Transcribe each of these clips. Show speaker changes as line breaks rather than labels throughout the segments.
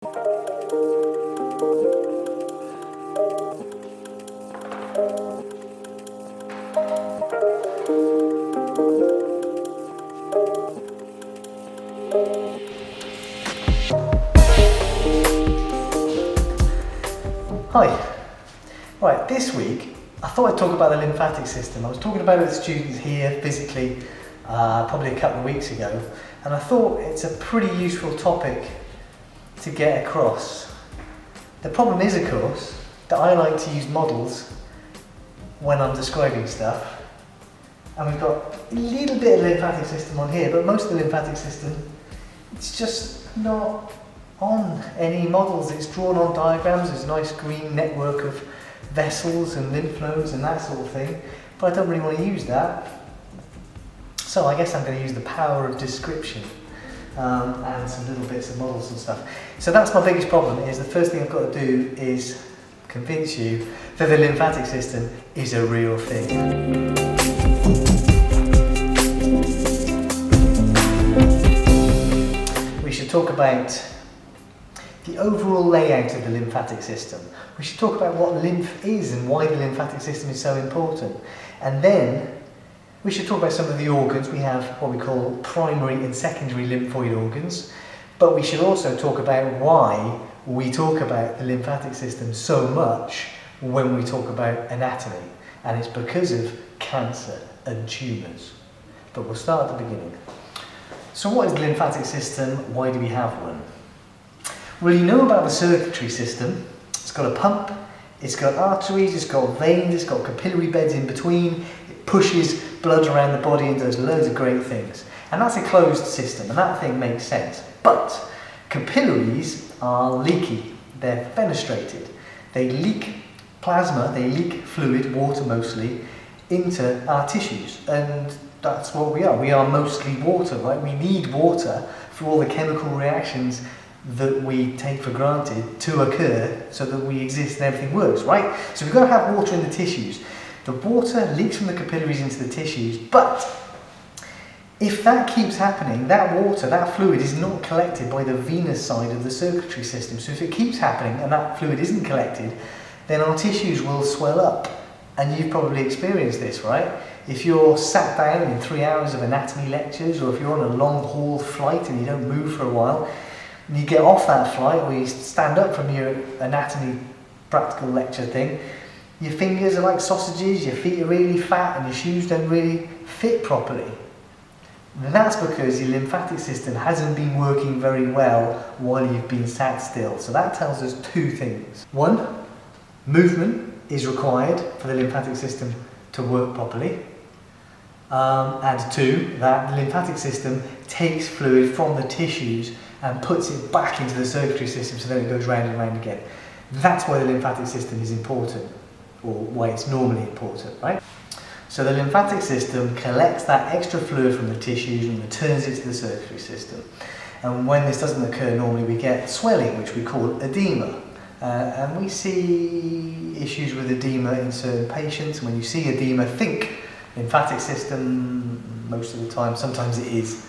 Hi. Right, this week I thought I'd talk about the lymphatic system. I was talking about it with students here physically probably a couple of weeks ago, and I thought it's a pretty useful topic to get across. The problem is, of course, that I like to use models when I'm describing stuff, and we've got a little bit of lymphatic system on here, but most of the lymphatic system, it's just not on any models. It's drawn on diagrams. There's a nice green network of vessels and lymph nodes and that sort of thing, but I don't really want to use that, so I guess I'm going to use the power of description and some little bits of models and stuff. So that's my biggest problem, is the first thing I've got to do is convince you that the lymphatic system is a real thing. We should talk about the overall layout of the lymphatic system. We should talk about what lymph is and why the lymphatic system is so important. And then we should talk about some of the organs. We have what we call primary and secondary lymphoid organs, but we should also talk about why we talk about the lymphatic system so much when we talk about anatomy. And it's because of cancer and tumours. But we'll start at the beginning. So what is the lymphatic system? Why do we have one? Well, you know about the circulatory system. It's got a pump, it's got arteries, it's got veins, it's got capillary beds in between, it pushes blood around the body and does loads of great things. And that's a closed system, and that thing makes sense. But capillaries are leaky, they're fenestrated. They leak plasma, they leak fluid, water mostly, into our tissues. And that's what we are. We are mostly water, right? We need water for all the chemical reactions that we take for granted to occur so that we exist and everything works, right? So we've got to have water in the tissues. The water leaks from the capillaries into the tissues, but if that keeps happening, that water, that fluid is not collected by the venous side of the circulatory system. So if it keeps happening and that fluid isn't collected, then our tissues will swell up. And you've probably experienced this, right? If you're sat down in 3 hours of anatomy lectures, or if you're on a long haul flight and you don't move for a while, and you get off that flight, or you stand up from your anatomy practical lecture thing, your fingers are like sausages, your feet are really fat, and your shoes don't really fit properly. And that's because your lymphatic system hasn't been working very well while you've been sat still. So that tells us two things. One, movement is required for the lymphatic system to work properly. And two, that the lymphatic system takes fluid from the tissues and puts it back into the circulatory system, so then it goes round and round again. That's why the lymphatic system is important, or why it's normally important, right? So the lymphatic system collects that extra fluid from the tissues and returns it to the circulatory system. And when this doesn't occur, normally we get swelling, which we call edema. And we see issues with edema in certain patients. And when you see edema, think lymphatic system most of the time. Sometimes it is,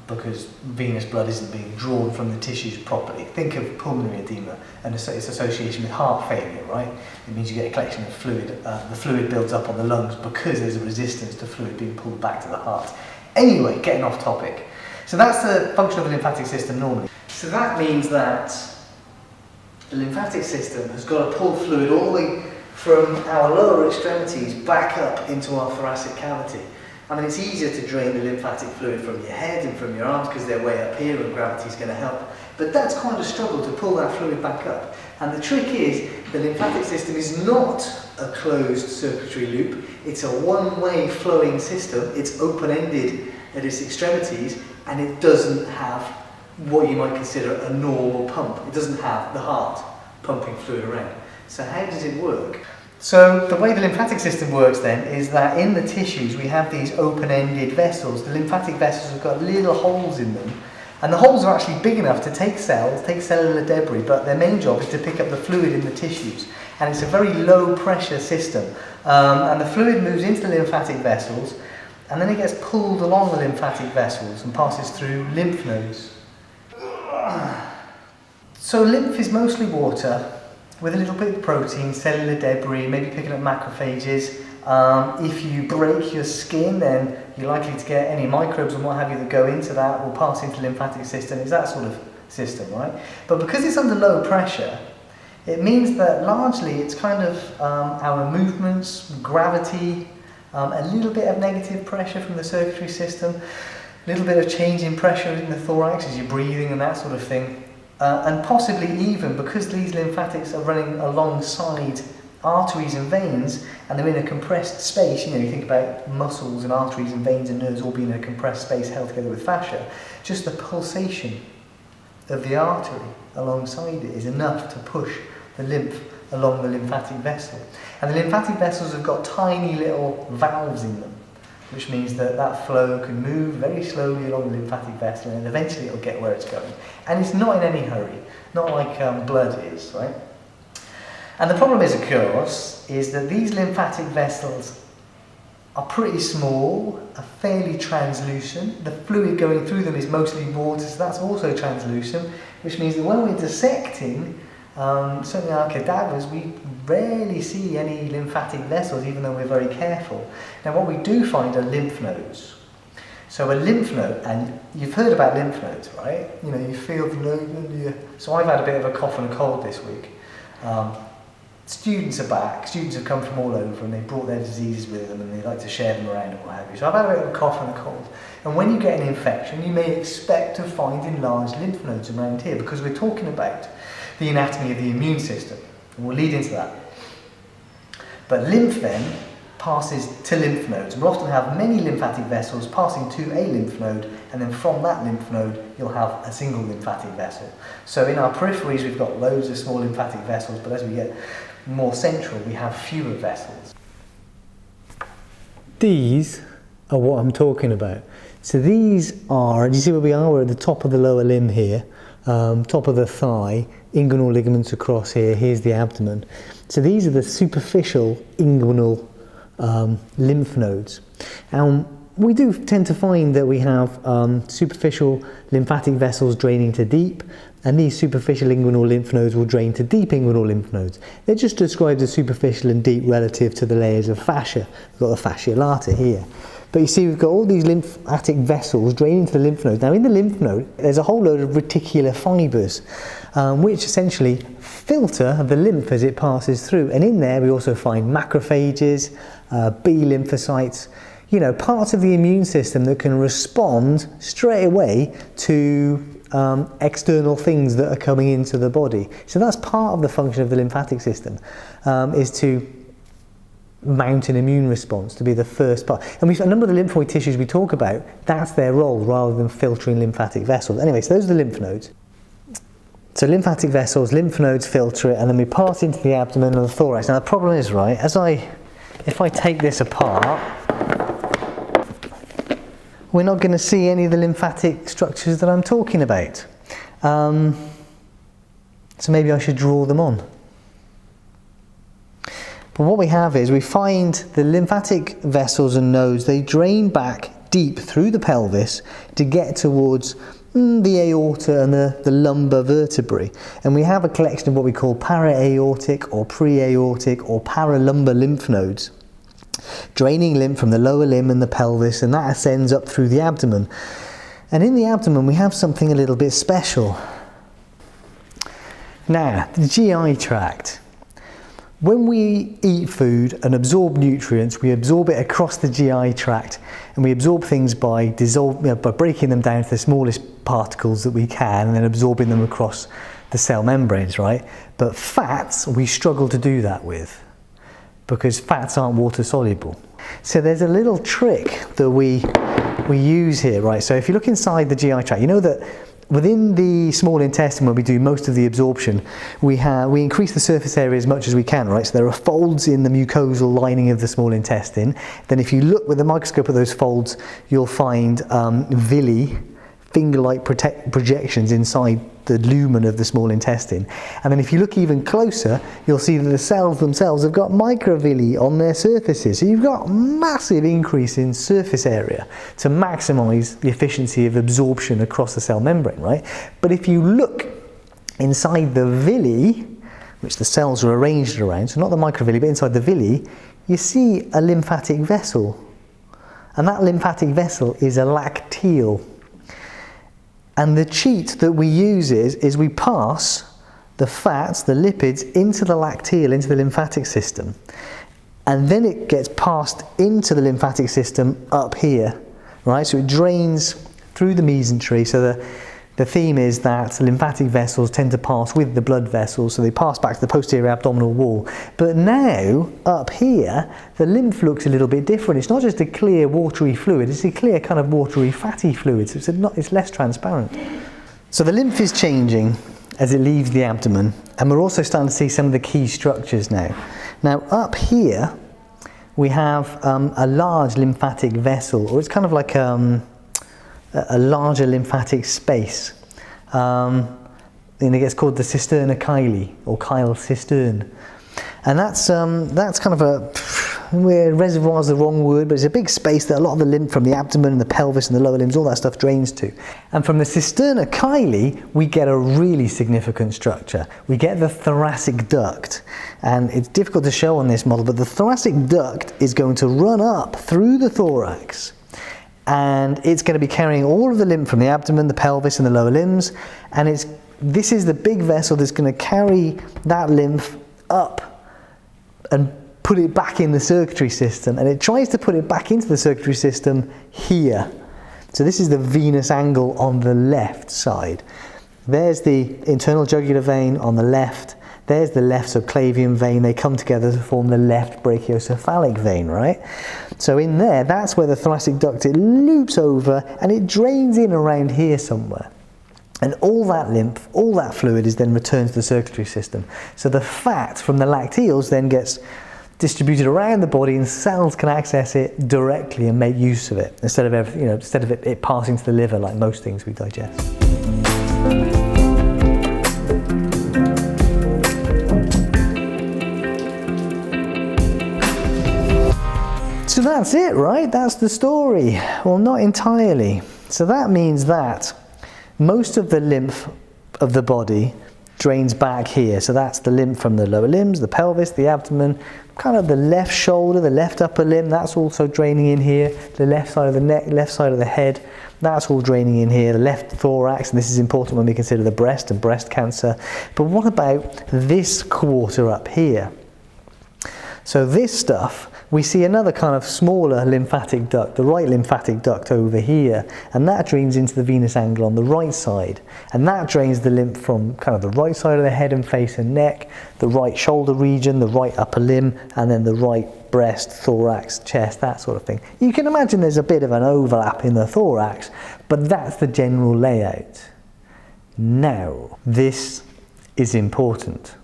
because venous blood isn't being drawn from the tissues properly. Think of pulmonary edema and its association with heart failure, right? It means you get a collection of fluid. The fluid builds up on the lungs because there's a resistance to fluid being pulled back to the heart. Anyway, getting off topic. So that's the function of the lymphatic system normally. So that means that the lymphatic system has got to pull fluid all the way from our lower extremities back up into our thoracic cavity. I mean, it's easier to drain the lymphatic fluid from your head and from your arms because they're way up here and gravity's going to help. But that's quite a struggle to pull that fluid back up. And the trick is, the lymphatic system is not a closed circulatory loop. It's a one-way flowing system. It's open-ended at its extremities, and it doesn't have what you might consider a normal pump. It doesn't have the heart pumping fluid around. So how does it work? So the way the lymphatic system works then is that in the tissues we have these open-ended vessels. The lymphatic vessels have got little holes in them, and the holes are actually big enough to take cells, take cellular debris, but their main job is to pick up the fluid in the tissues. And it's a very low pressure system. And the fluid moves into the lymphatic vessels, and then it gets pulled along the lymphatic vessels and passes through lymph nodes. So lymph is mostly water with a little bit of protein, cellular debris, maybe picking up macrophages. If you break your skin, then you're likely to get any microbes and what have you that go into that will pass into the lymphatic system. It's that sort of system, right? But because it's under low pressure, it means that largely it's kind of our movements, gravity, a little bit of negative pressure from the circulatory system, a little bit of change in pressure in the thorax as you're breathing and that sort of thing. And possibly even because these lymphatics are running alongside arteries and veins and they're in a compressed space, you know, you think about muscles and arteries and veins and nerves all being in a compressed space held together with fascia, just the pulsation of the artery alongside it is enough to push the lymph along the lymphatic vessel. And the lymphatic vessels have got tiny little valves in them, which means that that flow can move very slowly along the lymphatic vessel and eventually it'll get where it's going. And it's not in any hurry, not like blood is, right? And the problem is, of course, is that these lymphatic vessels are pretty small, are fairly translucent. The fluid going through them is mostly water, so that's also translucent, which means that when we're dissecting, certainly our cadavers, we rarely see any lymphatic vessels, even though we're very careful. Now, what we do find are lymph nodes. So a lymph node, and you've heard about lymph nodes, right? You know, you feel the node, so I've had a bit of a cough and a cold this week. Students are back, students have come from all over and they brought their diseases with them and they like to share them around and what have you. So I've had a bit of a cough and a cold. And when you get an infection, you may expect to find enlarged lymph nodes around here because we're talking about the anatomy of the immune system. And we'll lead into that. But lymph then passes to lymph nodes. We'll often have many lymphatic vessels passing to a lymph node, and then from that lymph node you'll have a single lymphatic vessel. So in our peripheries we've got loads of small lymphatic vessels, but as we get more central we have fewer vessels. These are what I'm talking about. So these are, do you see where we are? We're at the top of the lower limb here, top of the thigh, inguinal ligaments across here, here's the abdomen. So these are the superficial inguinal lymph nodes. And we do tend to find that we have superficial lymphatic vessels draining to deep, and these superficial inguinal lymph nodes will drain to deep inguinal lymph nodes. They're just described as superficial and deep relative to the layers of fascia. We've got the fascia lata here. But you see we've got all these lymphatic vessels draining to the lymph node. Now in the lymph node there's a whole load of reticular fibres which essentially filter the lymph as it passes through. And in there we also find macrophages, B lymphocytes, you know, parts of the immune system that can respond straight away to external things that are coming into the body. So that's part of the function of the lymphatic system, is to mount an immune response, to be the first part. And a number of the lymphoid tissues we talk about, that's their role rather than filtering lymphatic vessels. Anyway, so those are the lymph nodes. So lymphatic vessels, lymph nodes filter it, and then we pass into the abdomen and the thorax. Now the problem is, right, if I take this apart, we're not going to see any of the lymphatic structures that I'm talking about. So maybe I should draw them on. But what we have is we find the lymphatic vessels and nodes, they drain back deep through the pelvis to get towards the aorta and the lumbar vertebrae. And we have a collection of what we call para-aortic or pre-aortic or paralumbar lymph nodes, draining lymph from the lower limb and the pelvis, and that ascends up through the abdomen. And in the abdomen we have something a little bit special. Now, the GI tract. When we eat food and absorb nutrients, we absorb it across the GI tract, and we absorb things by breaking them down to the smallest particles that we can and then absorbing them across the cell membranes, right? But fats, we struggle to do that with, because fats aren't water soluble. So there's a little trick that we use here, right? So if you look inside the GI tract, you know that within the small intestine, where we do most of the absorption, we increase the surface area as much as we can, right? So there are folds in the mucosal lining of the small intestine. Then if you look with the microscope at those folds, you'll find villi, finger-like projections inside the lumen of the small intestine. And then if you look even closer, you'll see that the cells themselves have got microvilli on their surfaces. So you've got massive increase in surface area to maximize the efficiency of absorption across the cell membrane, right? But if you look inside the villi, which the cells are arranged around, so not the microvilli, but inside the villi, you see a lymphatic vessel. And that lymphatic vessel is a lacteal. And the cheat that we use is we pass the fats, the lipids, into the lacteal, into the lymphatic system. And then it gets passed into the lymphatic system up here, right? So it drains through the mesentery. So the theme is that the lymphatic vessels tend to pass with the blood vessels, so they pass back to the posterior abdominal wall. But now, up here, the lymph looks a little bit different. It's not just a clear watery fluid, it's a clear kind of watery fatty fluid, so it's less transparent. So the lymph is changing as it leaves the abdomen, and we're also starting to see some of the key structures now. Now up here, we have a large lymphatic vessel, or it's kind of like a larger lymphatic space. And it gets called the cisterna chyli, or chyle cistern. And that's kind of reservoir is the wrong word, but it's a big space that a lot of the lymph from the abdomen and the pelvis and the lower limbs, all that stuff drains to. And from the cisterna chyli, we get a really significant structure. We get the thoracic duct. And it's difficult to show on this model, but the thoracic duct is going to run up through the thorax. And it's going to be carrying all of the lymph from the abdomen, the pelvis and the lower limbs. And this is the big vessel that's going to carry that lymph up and put it back in the circulatory system. And it tries to put it back into the circulatory system here. So this is the venous angle on the left side. There's the internal jugular vein on the left. There's the left subclavian vein. They come together to form the left brachiocephalic vein, right? So in there, that's where the thoracic duct, it loops over and it drains in around here somewhere. And all that lymph, all that fluid is then returned to the circulatory system. So the fat from the lacteals then gets distributed around the body and cells can access it directly and make use of it instead of it passing to the liver like most things we digest. So that's it, right? That's the story. Well, not entirely. So that means that most of the lymph of the body drains back here. So that's the lymph from the lower limbs, the pelvis, the abdomen, kind of the left shoulder, the left upper limb, that's also draining in here. The left side of the neck, left side of the head, that's all draining in here. The left thorax, and this is important when we consider the breast and breast cancer. But what about this quarter up here? So this stuff, we see another kind of smaller lymphatic duct, the right lymphatic duct over here, and that drains into the venous angle on the right side. And that drains the lymph from kind of the right side of the head and face and neck, the right shoulder region, the right upper limb, and then the right breast, thorax, chest, that sort of thing. You can imagine there's a bit of an overlap in the thorax, but that's the general layout. Now, this is important.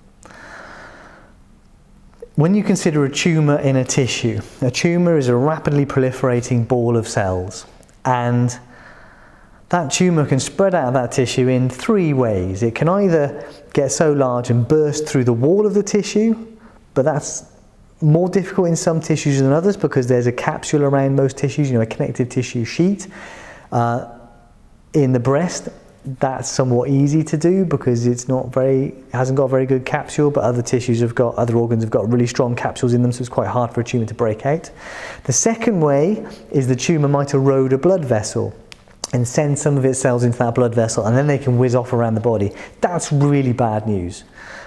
When you consider a tumour in a tissue, a tumour is a rapidly proliferating ball of cells, and that tumour can spread out of that tissue in three ways. It can either get so large and burst through the wall of the tissue, but that's more difficult in some tissues than others because there's a capsule around most tissues, a connective tissue sheet. In the breast, that's somewhat easy to do because it hasn't got a very good capsule, but other organs have got really strong capsules in them, so it's quite hard for a tumour to break out. The second way is the tumour might erode a blood vessel and send some of its cells into that blood vessel, and then they can whiz off around the body. That's really bad news.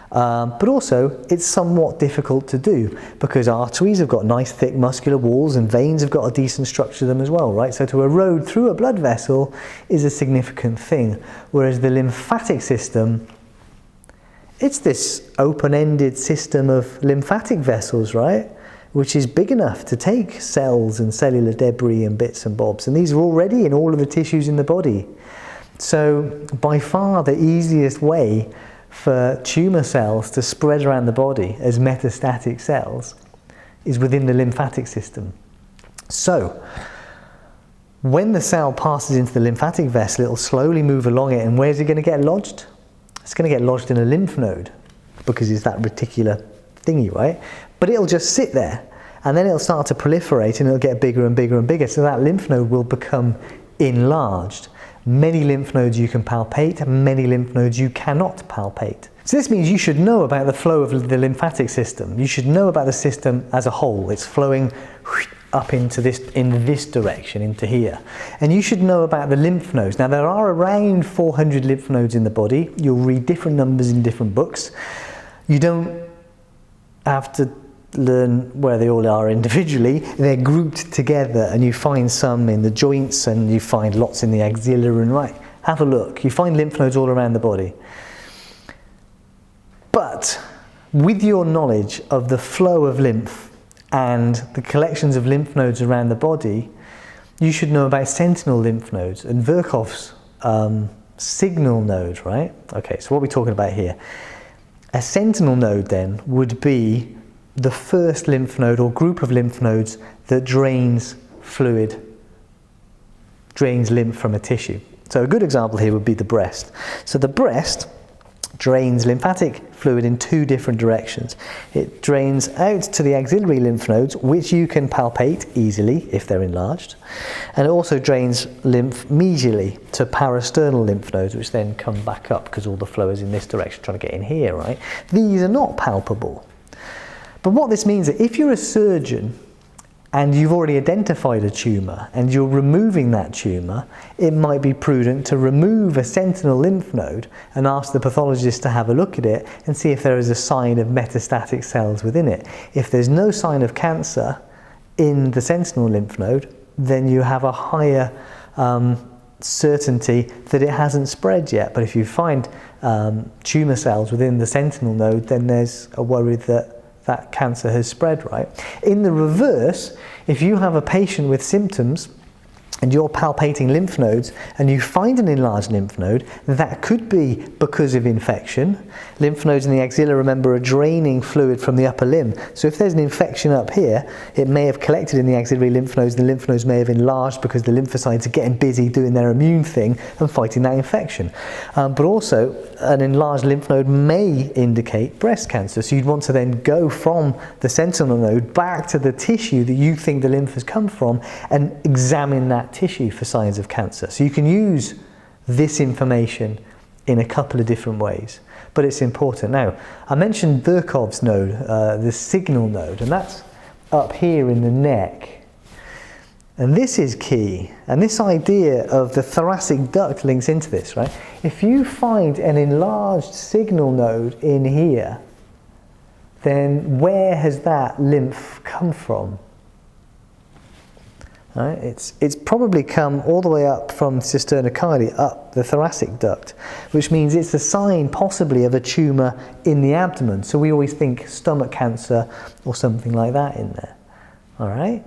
But also, it's somewhat difficult to do because arteries have got nice thick muscular walls and veins have got a decent structure to them as well, right? So to erode through a blood vessel is a significant thing. Whereas the lymphatic system, it's this open-ended system of lymphatic vessels, right? Which is big enough to take cells and cellular debris and bits and bobs. And these are already in all of the tissues in the body. So by far the easiest way for tumour cells to spread around the body as metastatic cells is within the lymphatic system. So when the cell passes into the lymphatic vessel, it'll slowly move along it, and where's it going to get lodged? It's going to get lodged in a lymph node because it's that reticular thingy, right? But it'll just sit there and then it'll start to proliferate and it'll get bigger and bigger and bigger, so that lymph node will become enlarged. Many lymph nodes you can palpate, many lymph nodes you cannot palpate. So this means you should know about the flow of the lymphatic system. You should know about the system as a whole. It's flowing up into this, in this direction, into here. And you should know about the lymph nodes. Now there are around 400 lymph nodes in the body. You'll read different numbers in different books. You don't have to learn where they all are individually. They're grouped together, and you find some in the joints and you find lots in the axilla, and right, have a look. You find lymph nodes all around the body. But with your knowledge of the flow of lymph and the collections of lymph nodes around the body, you should know about sentinel lymph nodes and Virchow's signal node, right? Okay, so what are we talking about here? A sentinel node then would be the first lymph node or group of lymph nodes that drains fluid, drains lymph from a tissue. So a good example here would be the breast. So the breast drains lymphatic fluid in two different directions. It drains out to the axillary lymph nodes, which you can palpate easily if they're enlarged, and it also drains lymph medially to parasternal lymph nodes, which then come back up because all the flow is in this direction trying to get in here, right? These are not palpable. But what this means is that if you're a surgeon and you've already identified a tumour and you're removing that tumour, it might be prudent to remove a sentinel lymph node and ask the pathologist to have a look at it and see if there is a sign of metastatic cells within it. If there's no sign of cancer in the sentinel lymph node, then you have a higher certainty that it hasn't spread yet. But if you find tumour cells within the sentinel node, then there's a worry that that cancer has spread, right? In the reverse, if you have a patient with symptoms and you're palpating lymph nodes and you find an enlarged lymph node, that could be because of infection. Lymph nodes in the axilla, remember, are draining fluid from the upper limb. So if there's an infection up here, it may have collected in the axillary lymph nodes. The lymph nodes may have enlarged because the lymphocytes are getting busy doing their immune thing and fighting that infection. But also, an enlarged lymph node may indicate breast cancer. So you'd want to then go from the sentinel node back to the tissue that you think the lymph has come from and examine that tissue for signs of cancer. So you can use this information in a couple of different ways, but it's important. Now, I mentioned Virchow's node, the signal node, and that's up here in the neck. And this is key, and this idea of the thoracic duct links into this, right? If you find an enlarged signal node in here, then where has that lymph come from? Right? It's probably come all the way up from cisterna chyli, up the thoracic duct, which means it's a sign possibly of a tumour in the abdomen. So we always think stomach cancer or something like that in there. All right?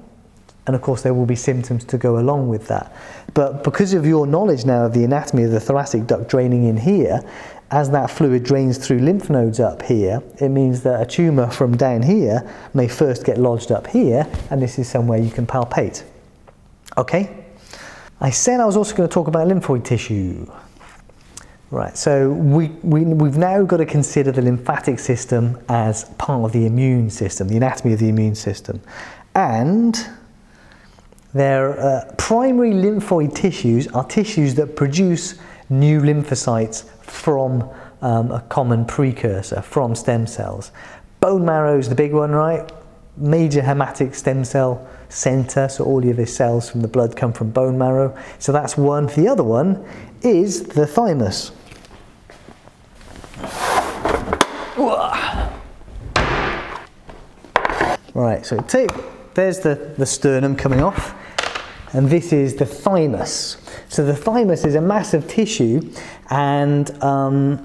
And of course there will be symptoms to go along with that. But because of your knowledge now of the anatomy of the thoracic duct draining in here, as that fluid drains through lymph nodes up here, it means that a tumour from down here may first get lodged up here, and this is somewhere you can palpate. Okay? I said I was also going to talk about lymphoid tissue. Right, so we've now got to consider the lymphatic system as part of the immune system, the anatomy of the immune system. And their primary lymphoid tissues are tissues that produce new lymphocytes from a common precursor, from stem cells. Bone marrow is the big one, right? Major hemattic stem cell center, so all of your cells from the blood come from bone marrow. So that's one. The other one is the thymus. Right, so there's the sternum coming off, and this is the thymus. So the thymus is a massive tissue, and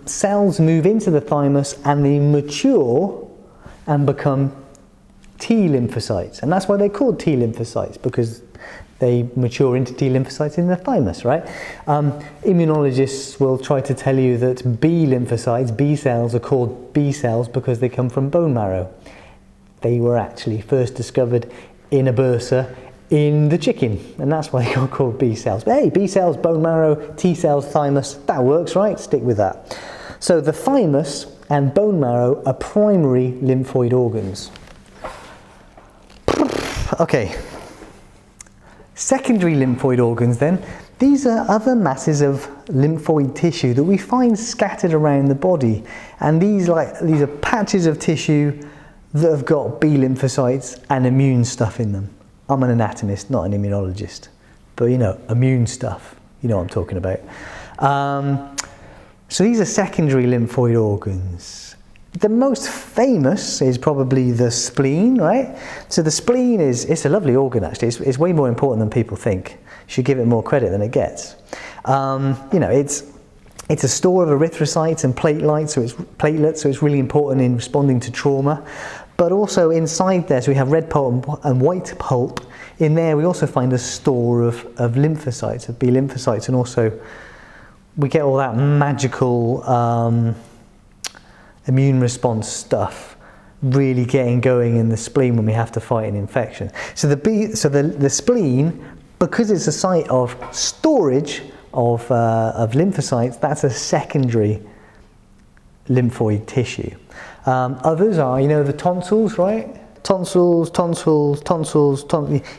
cells move into the thymus and they mature and become T lymphocytes, and that's why they're called T lymphocytes, because they mature into T lymphocytes in the thymus, right? Immunologists will try to tell you that B lymphocytes, B cells, are called B cells because they come from bone marrow. They were actually first discovered in a bursa in the chicken, and that's why they got called B cells. But hey, B cells, bone marrow, T cells, thymus, that works, right? Stick with that. So the thymus and bone marrow are primary lymphoid organs. Okay, secondary lymphoid organs then These are other masses of lymphoid tissue that we find scattered around the body, and these are patches of tissue that have got B lymphocytes and immune stuff in them. I'm an anatomist, not an immunologist, but you know, immune stuff, you know what I'm talking about. So these are secondary lymphoid organs. The most famous is probably the spleen, right? So the spleen it's a lovely organ actually. It's way more important than people think. You should give it more credit than it gets. You know, it's a store of erythrocytes and platelets, so it's really important in responding to trauma. But also inside there, so we have red pulp and white pulp. In there we also find a store of lymphocytes, of B lymphocytes, and also we get all that magical immune response stuff really getting going in the spleen when we have to fight an infection. So the spleen, because it's a site of storage of lymphocytes, that's a secondary lymphoid tissue. Others are, you know, the tonsils, right? Tonsils.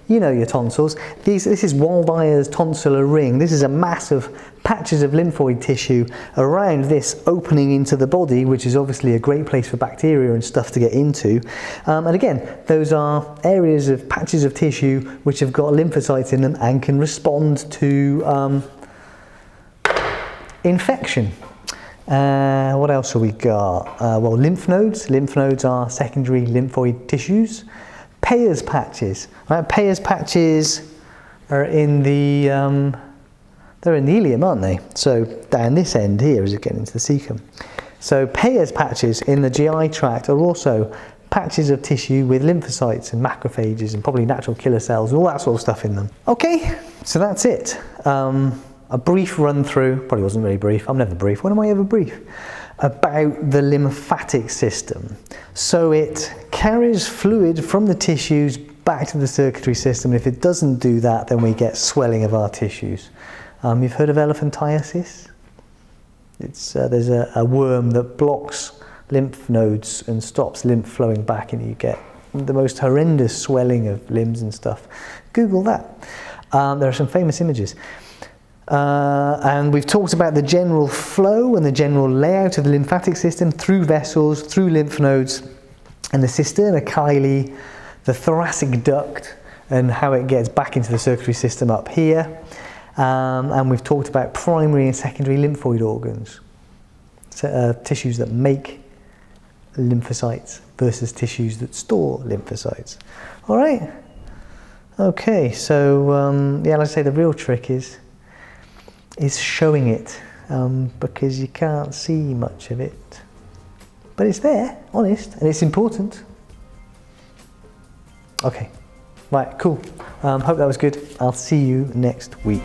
You know your tonsils. This is Waldeyer's tonsillar ring. This is a mass of patches of lymphoid tissue around this opening into the body, which is obviously a great place for bacteria and stuff to get into. And again, those are areas of patches of tissue which have got lymphocytes in them and can respond to infection. What else have we got? Well, lymph nodes. Lymph nodes are secondary lymphoid tissues. Peyer's patches. Right? Peyer's patches are in the they're in the ileum, aren't they? So down this end here as it gets into the cecum. So Peyer's patches in the GI tract are also patches of tissue with lymphocytes and macrophages and probably natural killer cells and all that sort of stuff in them. Okay, so that's it. A brief run through, probably wasn't very brief, I'm never brief, when am I ever brief? About the lymphatic system. So it carries fluid from the tissues back to the circulatory system, and if it doesn't do that, then we get swelling of our tissues. You've heard of elephantiasis? There's a worm that blocks lymph nodes and stops lymph flowing back, and you get the most horrendous swelling of limbs and stuff. Google that. There are some famous images. And we've talked about the general flow and the general layout of the lymphatic system through vessels, through lymph nodes, and the cisterna chyli, the thoracic duct, and how it gets back into the circulatory system up here. And we've talked about primary and secondary lymphoid organs, tissues that make lymphocytes versus tissues that store lymphocytes. All right. Okay. So yeah, like I say, the real trick is showing it, because you can't see much of it, but it's there, honest, and it's important. Okay, right, cool. Hope that was good. I'll see you next week.